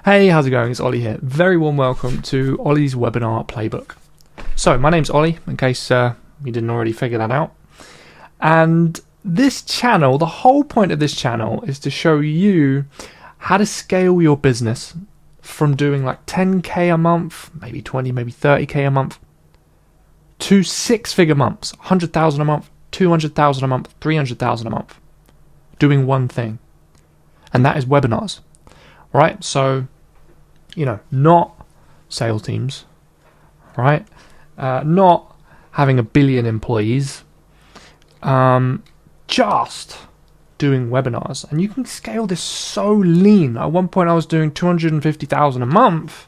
Hey, how's it going? It's Ollie here. Very warm welcome to Ollie's webinar playbook. So, my name's Ollie, in case you didn't already figure that out. And this channel, the whole point of this channel is to show you how to scale your business from doing like 10k a month, maybe 20, maybe 30k a month, to six-figure months, 100,000 a month, 200,000 a month, 300,000 a month, doing one thing, and that is webinars. Right? So, not sales teams, right? Not having 1 billion employees, just doing webinars. And you can scale this so lean. At one point I was doing 250,000 a month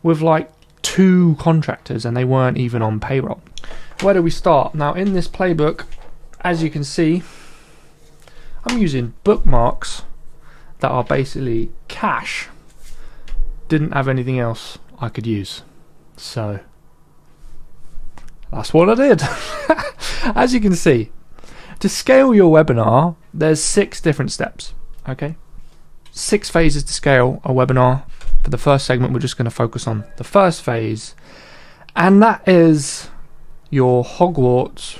with like 2 contractors, and they weren't even on payroll. Where do we start? Now, in this playbook, as you can see, I'm using bookmarks that are basically cash. Didn't have anything else I could use, so that's what I did. As you can see, to scale your webinar, there's 6 different steps. Okay, 6 phases to scale a webinar. For the first segment, we're just going to focus on the first phase, and that is your Hogwarts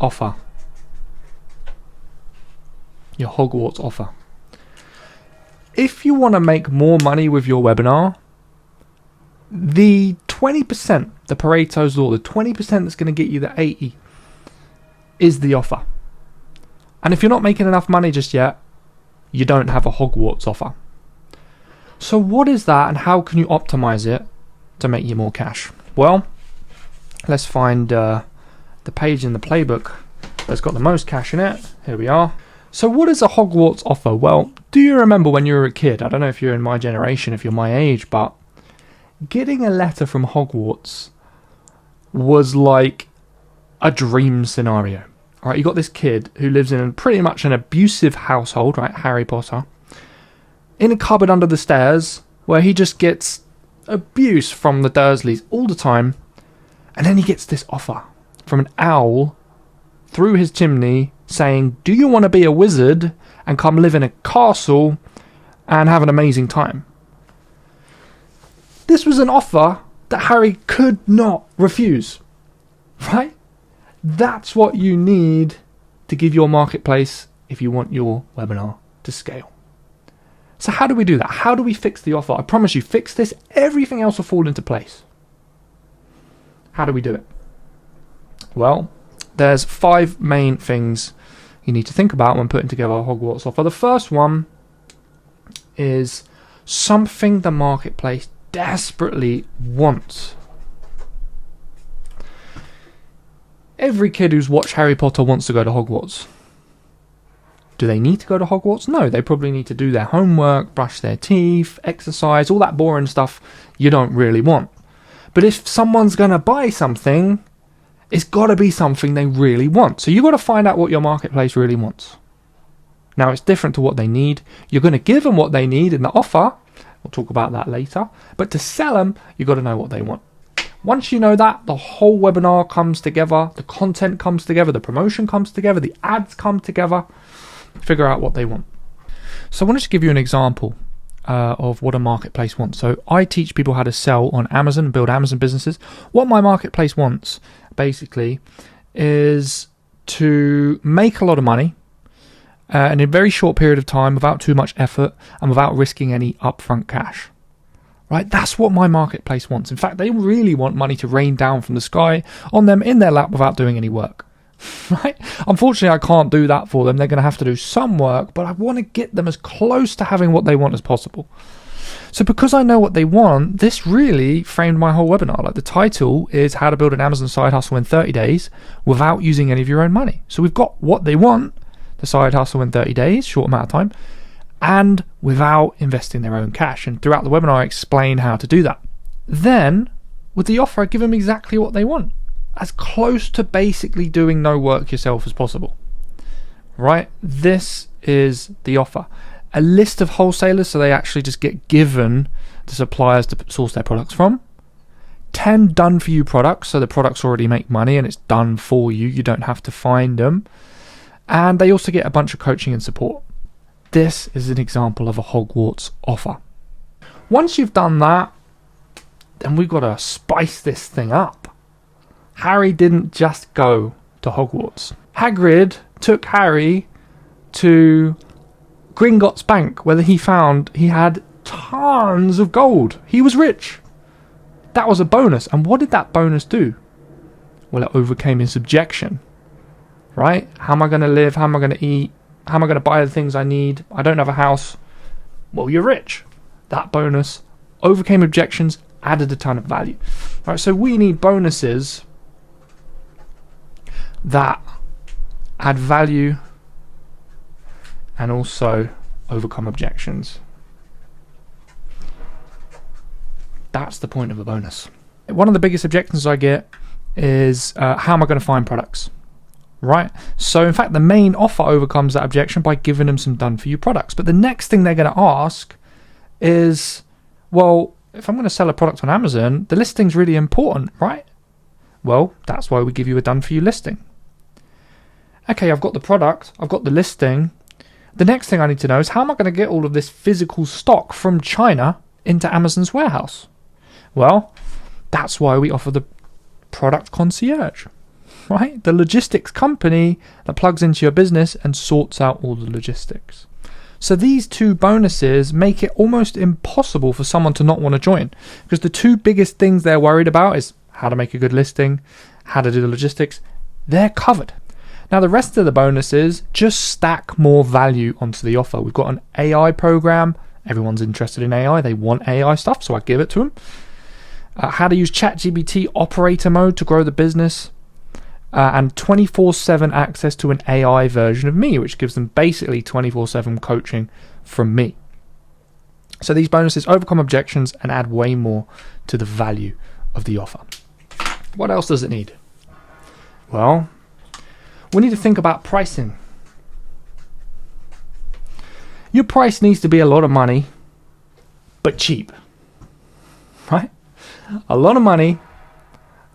offer. Your Hogwarts offer. If you want to make more money with your webinar, the 20%, the Pareto's law, the 20% that's going to get you the 80 is the offer. And if you're not making enough money just yet, you don't have a Hogwarts offer. So what is that, and how can you optimize it to make you more cash? Well, let's find the page in the playbook that's got the most cash in it. Here we are. So what is a Hogwarts offer? Well, do you remember when you were a kid? I don't know if you're in my generation, if you're my age, but getting a letter from Hogwarts was like a dream scenario. All right, you got this kid who lives in pretty much an abusive household, right? Harry Potter. In a cupboard under the stairs where he just gets abuse from the Dursleys all the time. And then he gets this offer from an owl through his chimney saying, do you want to be a wizard and come live in a castle and have an amazing time? This was an offer that Harry could not refuse, right? That's what you need to give your marketplace if you want your webinar to scale. So how do we do that? How do we fix the offer? I promise you, fix this, everything else will fall into place. How do we do it? Well, there's 5 main things you need to think about when putting together a Hogwarts offer. The first one is something the marketplace desperately wants. Every kid who's watched Harry Potter wants to go to Hogwarts. Do they need to go to Hogwarts? No, they probably need to do their homework, brush their teeth, exercise, all that boring stuff you don't really want. But if someone's going to buy something, it's got to be something they really want. So you've got to find out what your marketplace really wants. Now, it's different to what they need. You're going to give them what they need in the offer. We'll talk about that later. But to sell them, you've got to know what they want. Once you know that, the whole webinar comes together. The content comes together. The promotion comes together. The ads come together. Figure out what they want. So I wanted to give you an example of what a marketplace wants. So I teach people how to sell on Amazon, build Amazon businesses. What my marketplace wants, basically, is to make a lot of money in a very short period of time without too much effort and without risking any upfront cash. Right? That's what my marketplace wants. In fact, they really want money to rain down from the sky on them in their lap without doing any work. Right? Unfortunately, I can't do that for them. They're going to have to do some work, but I want to get them as close to having what they want as possible. So because I know what they want, this really framed my whole webinar. Like, the title is How to Build an Amazon Side Hustle in 30 Days Without Using Any of Your Own Money. So we've got what they want, the side hustle in 30 days, short amount of time, and without investing their own cash. And throughout the webinar, I explain how to do that. Then, with the offer, I give them exactly what they want. As close to basically doing no work yourself as possible. Right? This is the offer. A list of wholesalers, so they actually just get given the suppliers to source their products from. 10 done for you products, so the products already make money and it's done for you. You don't have to find them. And they also get a bunch of coaching and support. This is an example of a Hogwarts offer. Once you've done that, then we've got to spice this thing up. Harry didn't just go to Hogwarts. Hagrid took Harry to Gringotts Bank, where he found he had tons of gold. He was rich. That was a bonus. And what did that bonus do? Well, it overcame his objection. Right? How am I going to live? How am I going to eat? How am I going to buy the things I need? I don't have a house. Well, you're rich. That bonus overcame objections, added a ton of value. All right, so we need bonuses that add value and also overcome objections. That's the point of a bonus. One of the biggest objections I get is how am I going to find products? Right? So in fact, the main offer overcomes that objection by giving them some done for you products. But the next thing they're going to ask is, well, if I'm going to sell a product on Amazon, the listing's really important, right? Well, that's why we give you a done for you listing. Okay, I've got the product, I've got the listing. The next thing I need to know is how am I going to get all of this physical stock from China into Amazon's warehouse? Well, that's why we offer the product concierge, right? The logistics company that plugs into your business and sorts out all the logistics. So these two bonuses make it almost impossible for someone to not want to join, because the two biggest things they're worried about is how to make a good listing, how to do the logistics. They're covered. Now the rest of the bonuses just stack more value onto the offer. We've got an AI program. Everyone's interested in AI. They want AI stuff, so I give it to them. How to use ChatGPT operator mode to grow the business. And 24/7 access to an AI version of me, which gives them basically 24/7 coaching from me. So these bonuses overcome objections and add way more to the value of the offer. What else does it need? Well, we need to think about pricing. Your price needs to be a lot of money, but cheap. Right? A lot of money,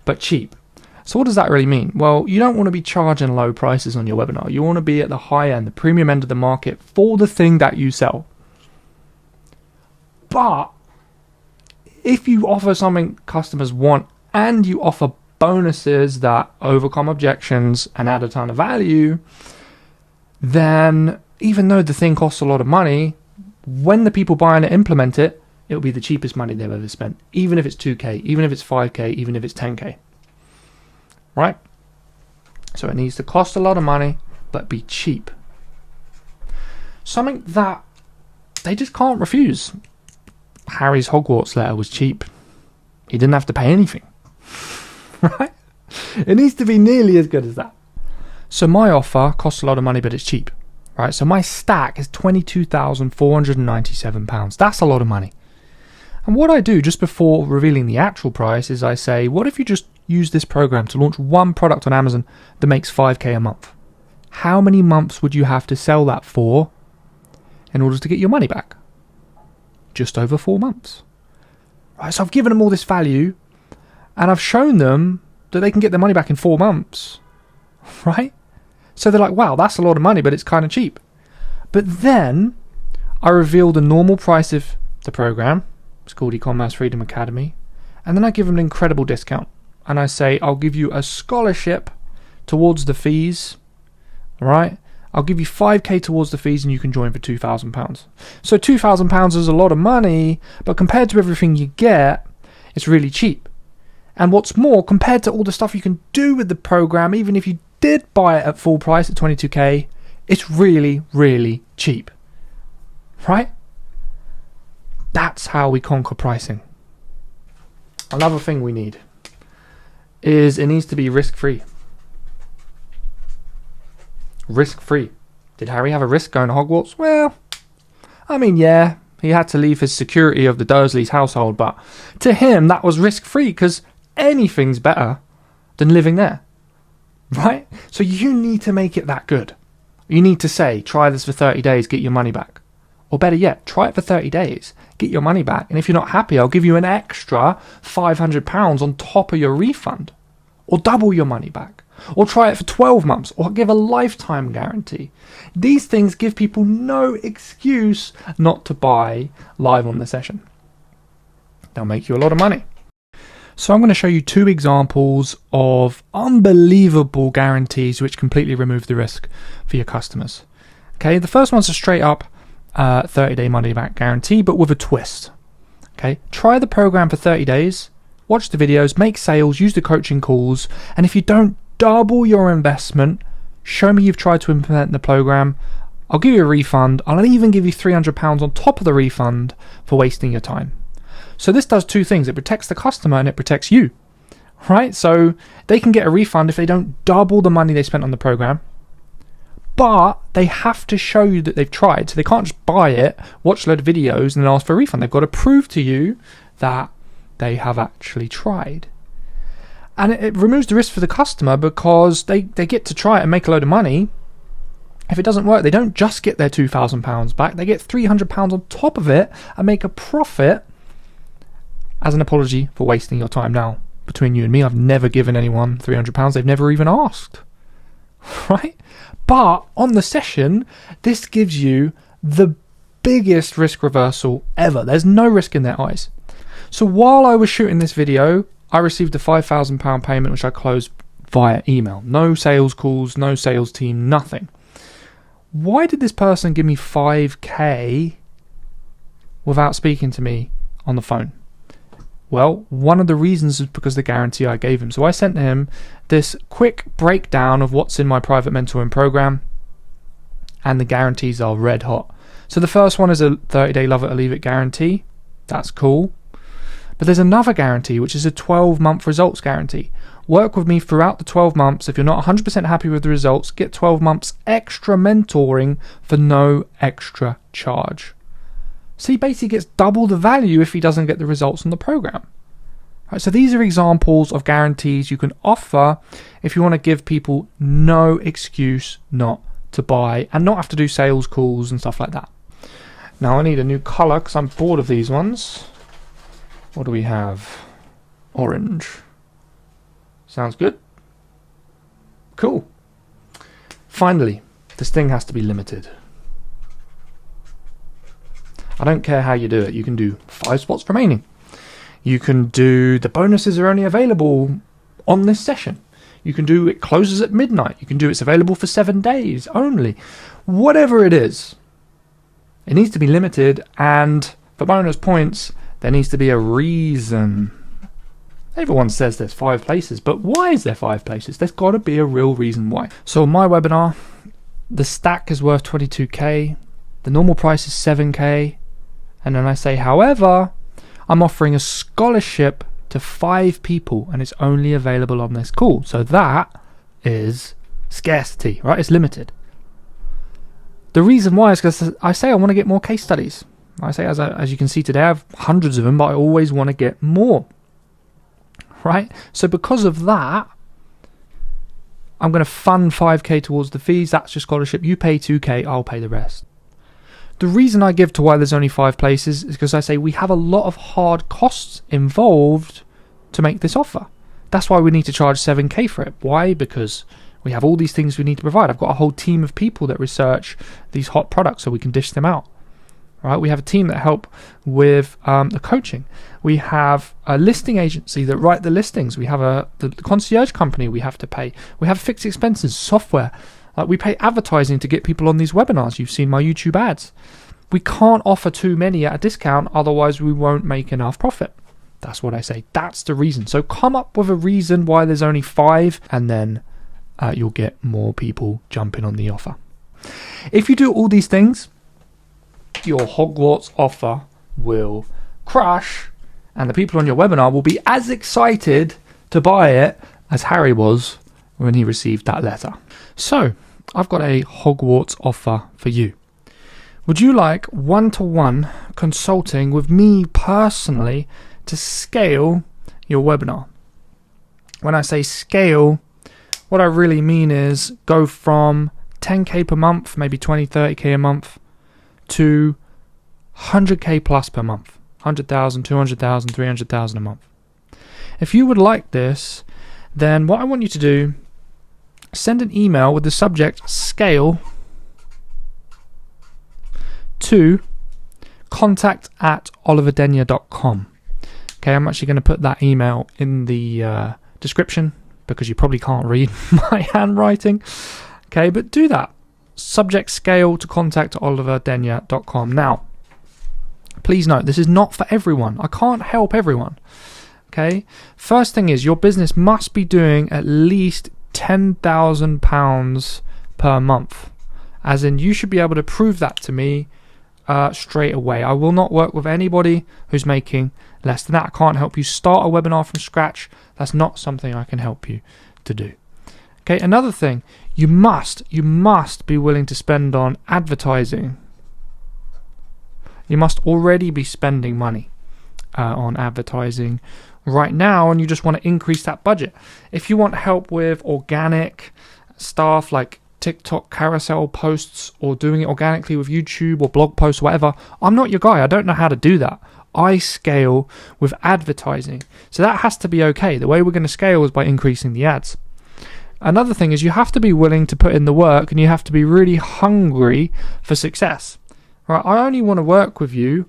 but cheap. So what does that really mean? Well, you don't want to be charging low prices on your webinar. You want to be at the high end, the premium end of the market for the thing that you sell. But if you offer something customers want and you offer bonuses that overcome objections and add a ton of value, then even though the thing costs a lot of money, when the people buy and implement it, it'll be the cheapest money they've ever spent. Even if it's 2K, even if it's 5K, even if it's 10K. Right? So it needs to cost a lot of money, but be cheap. Something that they just can't refuse. Harry's Hogwarts letter was cheap. He didn't have to pay anything. Right? It needs to be nearly as good as that. So my offer costs a lot of money, but it's cheap. Right? So my stack is £22,497. That's a lot of money. And what I do just before revealing the actual price is I say, what if you just use this program to launch one product on Amazon that makes 5K a month? How many months would you have to sell that for in order to get your money back? Just over 4 months. Right, so I've given them all this value and I've shown them that they can get their money back in 4 months. Right? So they're like, wow, that's a lot of money, but it's kind of cheap. But then I reveal the normal price of the program. It's called E-Commerce Freedom Academy. And then I give them an incredible discount. And I say, I'll give you a scholarship towards the fees. Right? I'll give you 5K towards the fees and you can join for £2,000. So £2,000 is a lot of money, but compared to everything you get, it's really cheap. And what's more, compared to all the stuff you can do with the program, even if you did buy it at full price at 22K, it's really, really cheap. Right? That's how we conquer pricing. Another thing we need is it needs to be risk-free. Risk-free. Did Harry have a risk going to Hogwarts? Well, I mean, yeah, he had to leave his security of the Dursleys' household, but to him that was risk-free because anything's better than living there. Right? So you need to make it that good. You need to say, try this for 30 days, get your money back. Or better yet, try it for 30 days, get your money back. And if you're not happy, I'll give you an extra £500 on top of your refund. Or double your money back. or try it for 12 months, or give a lifetime guarantee. These things give people no excuse not to buy live on the session. They'll make you a lot of money. So I'm going to show you 2 examples of unbelievable guarantees which completely remove the risk for your customers. Okay, the first one's a straight up 30-day money back guarantee, but with a twist. Okay, try the program for 30 days, watch the videos, make sales, use the coaching calls, and if you don't double your investment, show me you've tried to implement the program, I'll give you a refund. I'll even give you £300 on top of the refund for wasting your time. So this does 2 things. It protects the customer and it protects you, right? So they can get a refund if they don't double the money they spent on the program, but they have to show you that they've tried. So they can't just buy it, watch a load of videos and then ask for a refund. They've got to prove to you that they have actually tried. And it removes the risk for the customer because they get to try it and make a load of money. If it doesn't work, they don't just get their £2,000 back. They get £300 on top of it and make a profit as an apology for wasting your time. Now, between you and me, I've never given anyone £300. They've never even asked. Right? But on the session, this gives you the biggest risk reversal ever. There's no risk in their eyes. So while I was shooting this video, I received a £5,000 payment which I closed via email. No sales calls, no sales team, nothing. Why did this person give me 5k without speaking to me on the phone? Well, one of the reasons is because of the guarantee I gave him. So I sent him this quick breakdown of what's in my private mentoring program, and the guarantees are red hot. So the first one is a 30-day love it or leave it guarantee. That's cool. But there's another guarantee, which is a 12-month results guarantee. Work with me throughout the 12 months. If you're not 100% happy with the results, get 12 months extra mentoring for no extra charge. So he basically gets double the value if he doesn't get the results on the program. Right, so these are examples of guarantees you can offer if you want to give people no excuse not to buy and not have to do sales calls and stuff like that. Now I need a new colour because I'm bored of these ones. What do we have? Orange. Sounds good. Cool. Finally, this thing has to be limited. I don't care how you do it. You can do 5 spots remaining. You can do the bonuses are only available on this session. You can do it closes at midnight. You can do it's available for 7 days only. Whatever it is, it needs to be limited, and for bonus points, there needs to be a reason. Everyone says there's 5 places, but why is there 5 places? There's got to be a real reason why. So my webinar, the stack is worth 22k. The normal price is 7k. And then I say, however, I'm offering a scholarship to 5 people and it's only available on this call. So that is scarcity, right? It's limited. The reason why is because I say I want to get more case studies. I say, as you can see today, I have hundreds of them, but I always want to get more, right? So because of that, I'm going to fund 5k towards the fees. That's your scholarship. You pay 2k, I'll pay the rest. The reason I give to why there's only 5 places is because I say we have a lot of hard costs involved to make this offer. That's why we need to charge 7k for it. Why? Because we have all these things we need to provide. I've got a whole team of people that research these hot products so we can dish them out. Right? We have a team that help with the coaching. We have a listing agency that write the listings. We have the concierge company we have to pay. We have fixed expenses, software. We pay advertising to get people on these webinars. You've seen my YouTube ads. We can't offer too many at a discount, otherwise we won't make enough profit. That's what I say. That's the reason. So come up with a reason why there's only 5, and then you'll get more people jumping on the offer. If you do all these things, your Hogwarts offer will crash, and the people on your webinar will be as excited to buy it as Harry was when he received that letter. So, I've got a Hogwarts offer for you. Would you like one-to-one consulting with me personally to scale your webinar? When I say scale, what I really mean is go from 10k per month, maybe 20, 30k a month, to 100k plus per month. 100,000, 200,000, 300,000 a month. If you would like this, then what I want you to do send an email with the subject scale to contact@oliverdenya.com. Okay, I'm actually going to put that email in the description because you probably can't read my handwriting. Okay, but do that. Subject scale to contact@oliverdenya.com. Now, please note, this is not for everyone. I can't help everyone. Okay, first thing is your business must be doing at least £10,000 per month. As in, you should be able to prove that to me straight away. I will not work with anybody who's making less than that. I can't help you start a webinar from scratch. That's not something I can help you to do. Okay, another thing, you must be willing to spend on advertising. You must already be spending money on advertising right now, and you just want to increase that budget. If you want help with organic stuff like TikTok carousel posts or doing it organically with YouTube or blog posts or whatever, I'm not your guy. I don't know how to do that. I scale with advertising. So that has to be okay. The way we're going to scale is by increasing the ads. Another thing is you have to be willing to put in the work, and you have to be really hungry for success. Right? I only want to work with you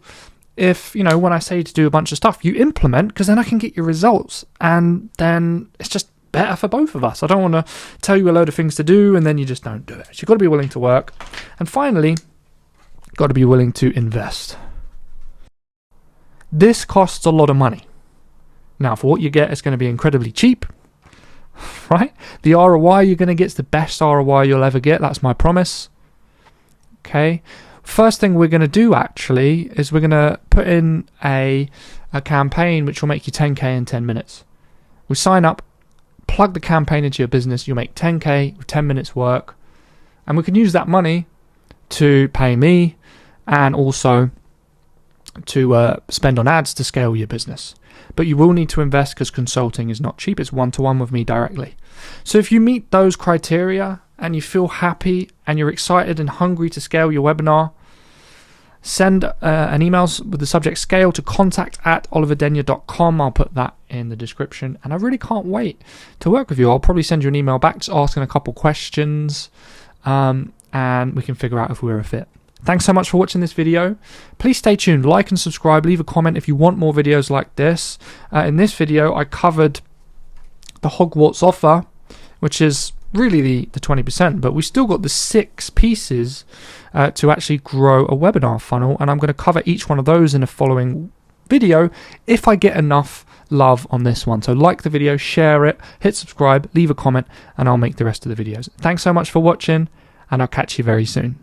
if, you know, when I say to do a bunch of stuff, you implement, because then I can get your results, and then it's just better for both of us. I don't want to tell you a load of things to do and then you just don't do it. So you've got to be willing to work. And finally, you've got to be willing to invest. This costs a lot of money. Now, for what you get, it's going to be incredibly cheap, right? The ROI you're going to get is the best ROI you'll ever get. That's my promise. Okay. First thing we're going to do actually is we're going to put in a campaign which will make you 10k in 10 minutes. We sign up, plug the campaign into your business, you'll make 10k with 10 minutes work, and we can use that money to pay me and also to spend on ads to scale your business. But you will need to invest because consulting is not cheap. It's one-to-one with me directly. So if you meet those criteria and you feel happy and you're excited and hungry to scale your webinar, send an email with the subject scale to contact@oliverdenya.com. I'll put that in the description, and I really can't wait to work with you. I'll probably send you an email back just asking a couple questions, and we can figure out if we're a fit. Thanks so much for watching this video. Please stay tuned, like and subscribe, leave a comment if you want more videos like this. In this video I covered the Hogwarts Offer, which is really the 20%, but we still got the 6 pieces to actually grow a webinar funnel, and I'm going to cover each one of those in a following video if I get enough love on this one. So like the video, share it, hit subscribe, leave a comment, and I'll make the rest of the videos. Thanks so much for watching, and I'll catch you very soon.